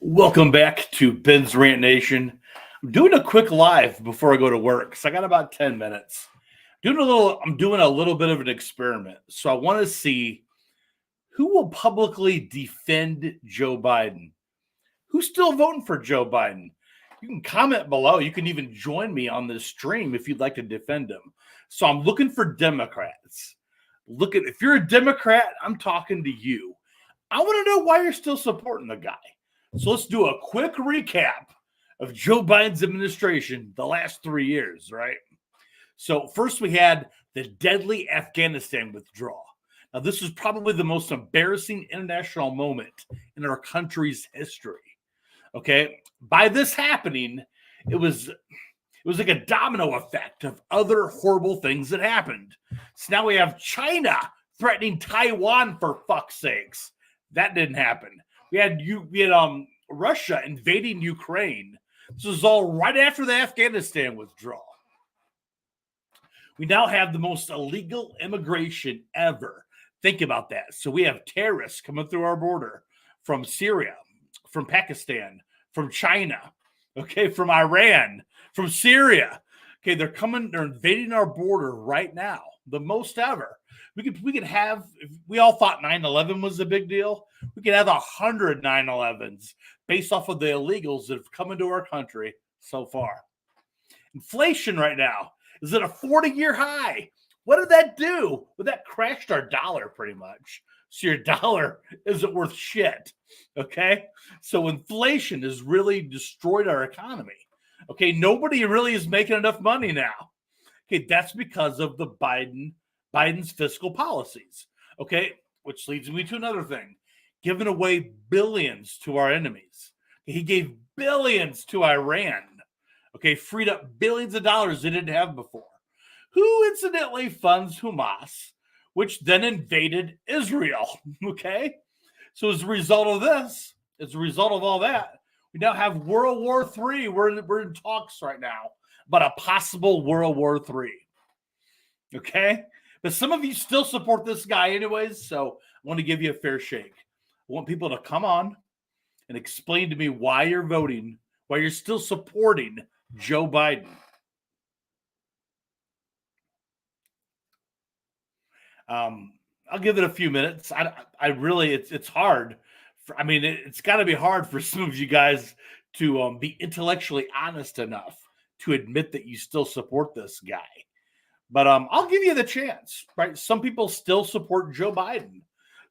Welcome back to Ben's Rant Nation. I'm doing a quick live before I go to work, so I got about 10 minutes. I'm doing a little bit of an experiment. So I want to see who will publicly defend Joe Biden. Who's still voting for Joe Biden? You can comment below. You can even join me on this stream if you'd like to defend him. So I'm looking for Democrats. If you're a Democrat, I'm talking to you. I want to know why you're still supporting the guy. So let's do a quick recap of Joe Biden's administration the last 3 years, right? So first we had the deadly Afghanistan withdrawal. Now this was probably the most embarrassing international moment in our country's history. Okay, by this happening, it was like a domino effect of other horrible things that happened. So now we have China threatening Taiwan, for fuck's sakes. That didn't happen. We had Russia invading Ukraine. This was all right after the Afghanistan withdrawal. We now have the most illegal immigration ever. Think about that. So we have terrorists coming through our border from Syria, from Pakistan, from China, okay, from Iran, from Syria. Okay, they're invading our border right now, the most ever. We could have, if we all thought 9/11 was a big deal, we could have 100 9/11s based off of the illegals that have come into our country so far. Inflation right now is at a 40-year high. What did that do? Well, that crashed our dollar pretty much. So your dollar isn't worth shit. Okay. So inflation has really destroyed our economy. Okay. Nobody really is making enough money now. Okay. That's because of the Biden's fiscal policies. Okay. Which leads me to another thing. Giving away billions to our enemies. He gave billions to Iran. Okay. Freed up billions of dollars they didn't have before. Who incidentally funds Hamas, which then invaded Israel. Okay. So as a result of this, as a result of all that, we now have World War III. We're in talks right now about a possible World War III. Okay. But some of you still support this guy anyways. So I want to give you a fair shake. I want people to come on and explain to me why you're voting, why you're still supporting Joe Biden. I'll give it a few minutes. I really, it's hard. It's got to be hard for some of you guys to be intellectually honest enough to admit that you still support this guy. But I'll give you the chance, right? Some people still support Joe Biden.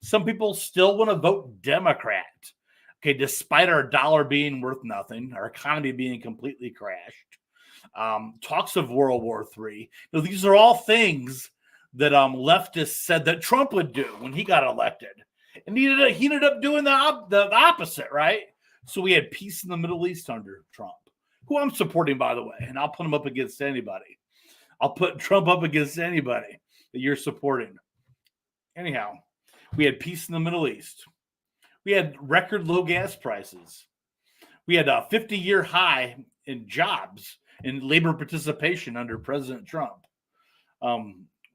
Some people still want to vote Democrat. Okay, despite our dollar being worth nothing, our economy being completely crashed. Talks of World War III. These are all things that leftists said that Trump would do when he got elected. And he ended up doing the opposite, right? So we had peace in the Middle East under Trump, who I'm supporting, by the way, and I'll put him up against anybody. I'll put Trump up against anybody that you're supporting. Anyhow, we had peace in the Middle East. We had record low gas prices. We had a 50-year high in jobs and labor participation under President Trump.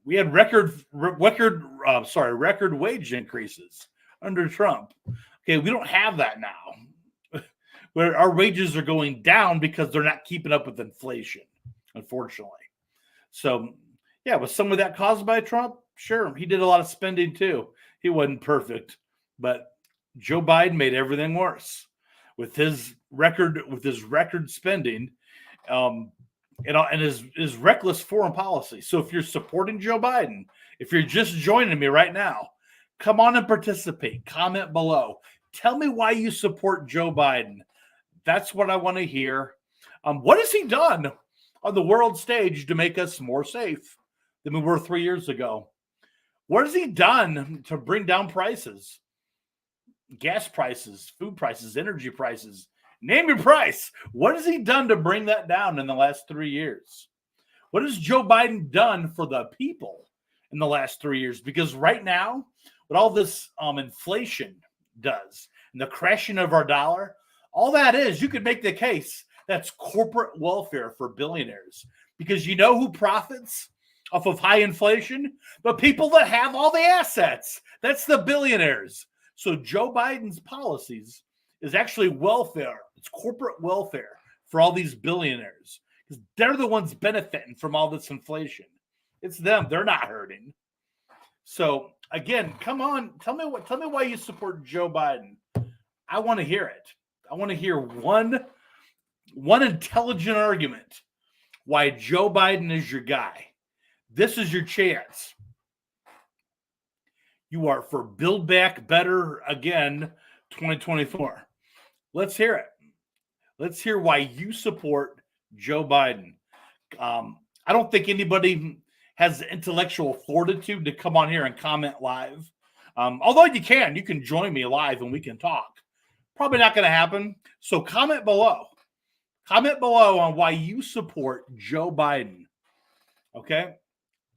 We had record wage increases under Trump. Okay, we don't have that now. Where our wages are going down because they're not keeping up with inflation, unfortunately. So, yeah, was some of that caused by Trump? Sure, he did a lot of spending too. He wasn't perfect, but Joe Biden made everything worse with his record spending. And his reckless foreign policy. So if you're supporting Joe Biden, if you're just joining me right now, come on and participate. Comment below. Tell me why you support Joe Biden. That's what I want to hear. What has he done on the world stage to make us more safe than we were 3 years ago? What has he done to bring down prices? Gas prices, food prices, energy prices. Name your price. What has he done to bring that down in the last 3 years? What has Joe Biden done for the people in the last 3 years? Because right now, what all this inflation does and the crashing of our dollar, all that is, you could make the case that's corporate welfare for billionaires. Because you know who profits off of high inflation? The people that have all the assets. That's the billionaires. So Joe Biden's policies is actually welfare. It's corporate welfare for all these billionaires because they're the ones benefiting from all this inflation. It's them. They're not hurting. So again, come on, tell me why you support Joe Biden. I want to hear it. I want to hear one intelligent argument why Joe Biden is your guy. This is your chance. You are for Build Back Better again 2024. Let's hear it. Let's hear why you support Joe Biden. I don't think anybody has the intellectual fortitude to come on here and comment live. Although you can join me live and we can talk. Probably not going to happen. So comment below. Comment below on why you support Joe Biden. Okay?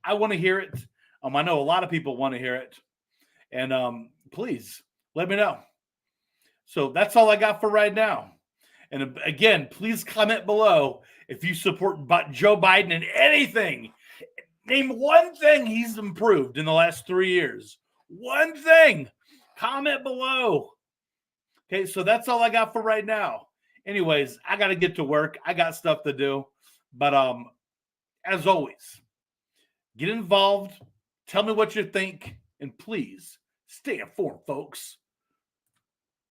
I want to hear it. I know a lot of people want to hear it. And please let me know. So that's all I got for right now. And again, please comment below if you support Joe Biden in anything. Name one thing he's improved in the last 3 years. One thing. Comment below. Okay, so that's all I got for right now. Anyways, I got to get to work. I got stuff to do. But as always, get involved. Tell me what you think. And please stay informed, folks.